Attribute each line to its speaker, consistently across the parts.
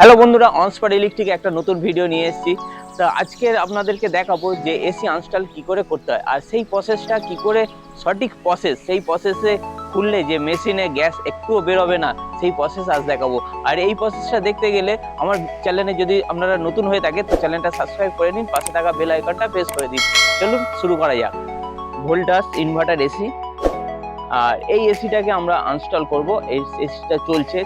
Speaker 1: Hello বন্ধুরা, on spot electric একটা নতুন ভিডিও নিয়ে এসেছি। তো আজকে আপনাদেরকে দেখাবো যে এসি আনস্টল কি করে করতে হয়, আর সেই প্রসেসটা কি করে সঠিক প্রসেস, সেই প্রসেসে খুললে যে মেশিনে গ্যাস একটুও বেরোবে না, সেই প্রসেস আজ দেখাবো। আর এই প্রসেসটা দেখতে গেলে আমার চ্যানেলে যদি আপনারা নতুন হয়ে থাকে তো চ্যানেলটা সাবস্ক্রাইব করে নিন, পাশে থাকা বেল আইকনটা প্রেস করে দিন। চলুন শুরু করা যাক। ভোল্টাস ইনভার্টার এসি, আর এই এসিটাকে আমরা আনস্টল করব। এই এসিটা চলছে,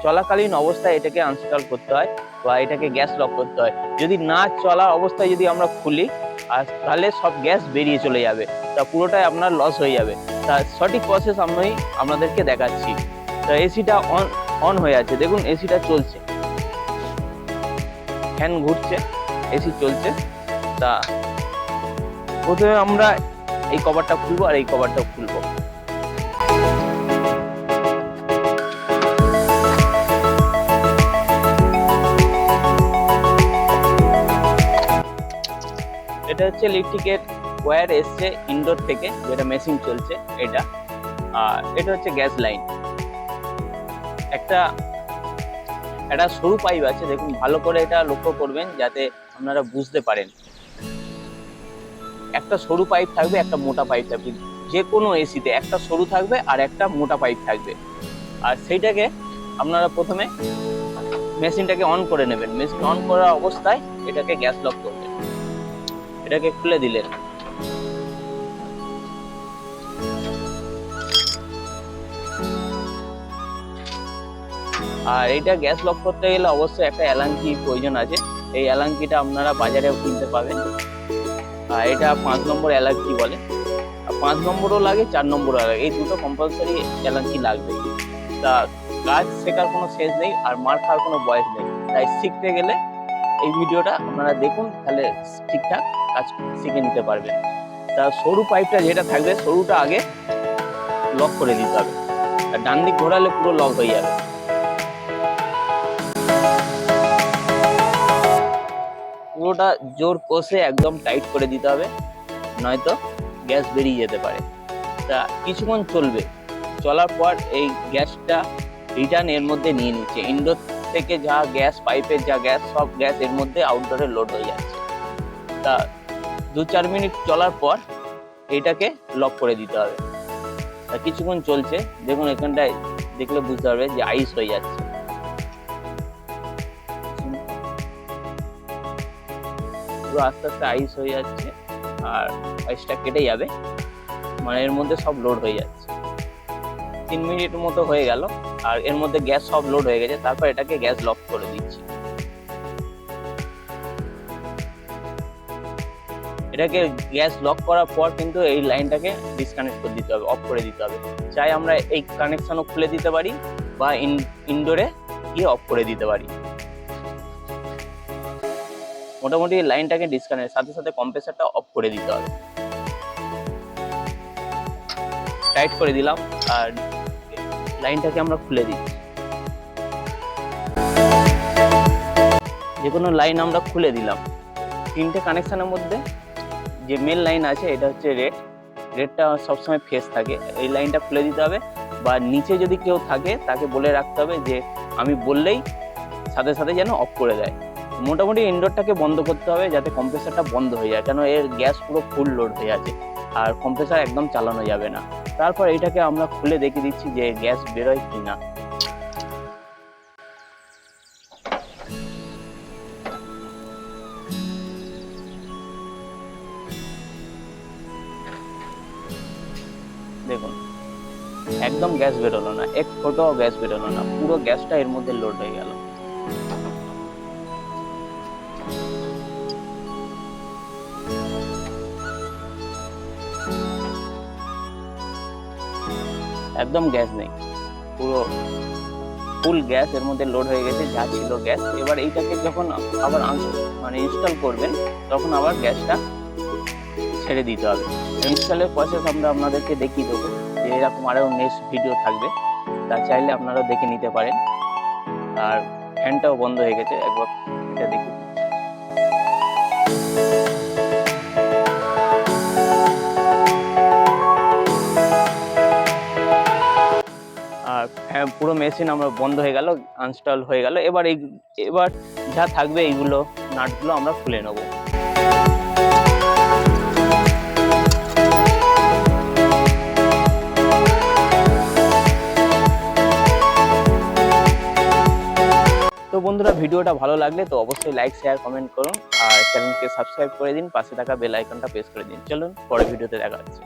Speaker 1: চলাকালীন অবস্থায় এটাকে আনস্টল করতে হয় বা এটাকে গ্যাস লক করতে হয়। যদি না চলা অবস্থায় যদি আমরা খুলি আর তাহলে সব গ্যাস বেরিয়ে চলে যাবে, তা পুরোটাই আপনার লস হয়ে যাবে। তা সঠিক প্রসেস আমি আপনাদেরকে দেখাচ্ছি। তা এসিটা অন হয়ে আছে, দেখুন এসিটা চলছে, ফ্যান ঘুরছে, এসি চলছে। তা প্রথমে আমরা এই কভারটা খুলবো আর এই কভারটাও খুলবো। এটা হচ্ছে ইলেকট্রিকের ওয়্যার এসছে ইনডোর থেকে, যেটা মেশিন চলছে এটা। আর এটা হচ্ছে গ্যাস লাইন। একটা সরু পাইপ আছে, দেখুন ভালো করে এটা লক্ষ্য করবেন যাতে আপনারা বুঝতে পারেন। একটা সরু পাইপ থাকবে, একটা মোটা পাইপ থাকবে। যে কোনো এসিতে একটা সরু থাকবে আর একটা মোটা পাইপ থাকবে। আর সেইটাকে আপনারা প্রথমে মেশিনটাকে অন করে নেবেন। মেশিন অন করা অবস্থায় এটাকে গ্যাস লক করবেন। এটাকে খুলে দিলেন। আর এটা গ্যাস লক করতে গেলে অবশ্যই একটা অ্যালাঙ্কি প্রয়োজন আছে। এই অ্যালাঙ্কিটা আপনারা বাজারেও কিনতে পাবেন। আর এটা 5 নম্বর অ্যালাঙ্কি বলে। 5 নম্বরও লাগে, 4 নম্বরও লাগে, এই দুটো কম্পালসারি অ্যালাঙ্কি লাগবে। তা কাজ শেখার কোনো শেষ নেই আর মার খাওয়ার কোনো বয়স নেই। তাই শিখতে গেলে এই ভিডিওটা আপনারা দেখুন, তাহলে ঠিকঠাক কাজ শিখে নিতে পারবেন। তা সরু পাইপটা যেটা থাকবে, সরুটা আগে লক করে দিতে হবে। আর ডান দিক ঘোরালে পুরো লক হয়ে যাবে। পুরোটা জোর কষে একদম টাইট করে দিতে হবে, নয়তো গ্যাস বেরিয়ে যেতে পারে। তা কিছুক্ষণ চলবে, চলার পর এই গ্যাসটা রিটার্ন এর মধ্যে নিয়ে নিচ্ছে। ইনডোর থেকে যা গ্যাস, পাইপের যা গ্যাস, সব গ্যাস এর মধ্যে আউটডোরে লোড হয়ে যাচ্ছে। তা 2-4 মিনিট চলার পর এটাকে লক করে দিতে হবে। তা কিছুক্ষণ চলছে, দেখুন এখানটায় দেখলে বুঝতে পারবে যে আইস হয়ে যাচ্ছে। পুরো আস্তে আস্তে আইস হয়ে যাচ্ছে আর আইসটা কেটে যাবে, মানে এর মধ্যে সব লোড হয়ে যাচ্ছে। 3 মিনিট মতো হয়ে গেল আর এর মধ্যে গ্যাস সব লোড হয়ে গেছে। তারপর এটাকে গ্যাস লক করে দিচ্ছি। এটাকে গ্যাস লক করার পর কিন্তু এই লাইনটাকে ডিসকানেক্ট করে দিতে হবে, অফ করে দিতে হবে। চাই আমরা এই কানেকশনও খুলে দিতে পারি বা ইনডোরে গিয়ে অফ করে দিতে পারি। মোটামুটি লাইনটাকে ডিসকানেক্ট, সাথে সাথে কম্প্রেসারটা অফ করে দিতে হবে। টাইট করে দিলাম আর লাইনটাকে আমরা খুলে দিচ্ছি। যে কোনো লাইন আমরা খুলে দিলাম। 3টে কানেকশনের মধ্যে যে মেন লাইন আছে এটা হচ্ছে রেডটা সবসময় ফেস থাকে, এই লাইনটা খুলে দিতে হবে। বা নিচে যদি কেউ থাকে তাকে বলে রাখতে হবে যে আমি বললেই সাথে সাথে যেন অফ করে দেয়। মোটামুটি ইনডোরটাকে বন্ধ করতে হবে যাতে কম্প্রেসারটা বন্ধ হয়ে যায়, কেন এর গ্যাস পুরো ফুল লোড হয়ে আছে আর কম্প্রেসার একদম চালানো যাবে না। তারপর এটাকে আমরা খুলে দেখে দিচ্ছি যে গ্যাস বেরোয় কি না। দেখুন একদম গ্যাস বেরোলো না, এক ফোঁটাও গ্যাস বেরোলো না, পুরো গ্যাসটা এর মধ্যে লোড হয়ে গেল। একদম গ্যাস নেই, পুরো ফুল গ্যাস এর মধ্যে লোড হয়ে গেছে, যা ছিল গ্যাস। এবার এইটাকে যখন আবার ইনস্টল করবেন তখন আবার গ্যাসটা ছেড়ে দিতে হবে। ইনস্টলের প্রসেস আমরা আপনাদেরকে দেখিয়ে দেবো, যে এরকম আরও নেক্সট ভিডিও থাকবে, তা চাইলে আপনারাও দেখে নিতে পারেন। আর ফ্যানটাও বন্ধ হয়ে গেছে, একবার এটা দেখি। আর হ্যাঁ, পুরো মেশিন আমরা বন্ধ হয়ে গেল, আনস্টল হয়ে গেল। এবার যা থাকবে এইগুলো নাটগুলো আমরা খুলে নেব। তো বন্ধুরা, ভিডিওটা ভালো লাগলে তো অবশ্যই লাইক, শেয়ার, কমেন্ট করুন আর চ্যানেলকে সাবস্ক্রাইব করে দিন, পাশে থাকা বেল আইকনটা প্রেস করে দিন। চলুন পরের ভিডিওতে দেখা হচ্ছে।